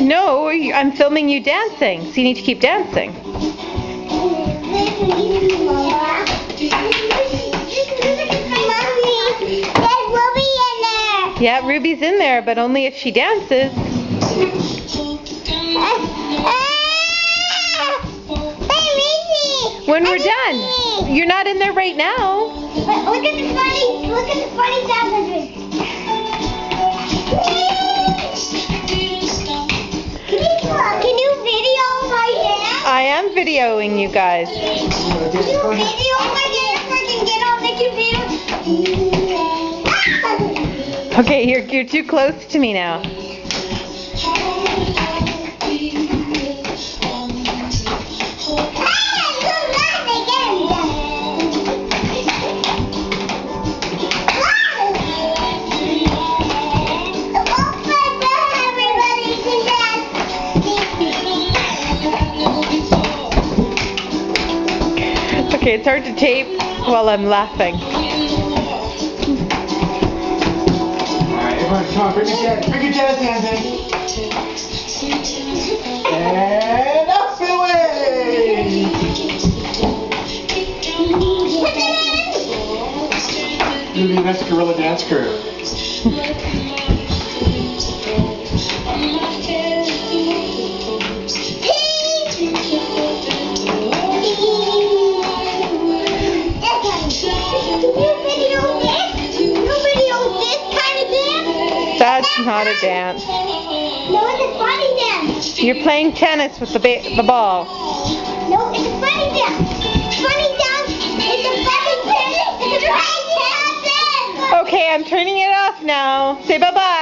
No, I'm filming you dancing, so you need to keep dancing. Yeah, Ruby's in there, but only if she dances. When we're done. You're not in there right now. Look at the funny sound. Can you video my dance? I am videoing you guys. Can you video my dance so I can get on the computer? Okay, you're too close to me now. Okay, it's hard to tape while I'm laughing. Alright, everyone, come on, bring your jazz hands in. And up and away! You'll be the next Gorilla Dance crew. That's not a dance. No, it's a funny dance. You're playing tennis with the ball. No, it's a funny dance. Funny dance. It's a funny dance. It's a funny dance. Okay, I'm turning it off now. Say bye-bye.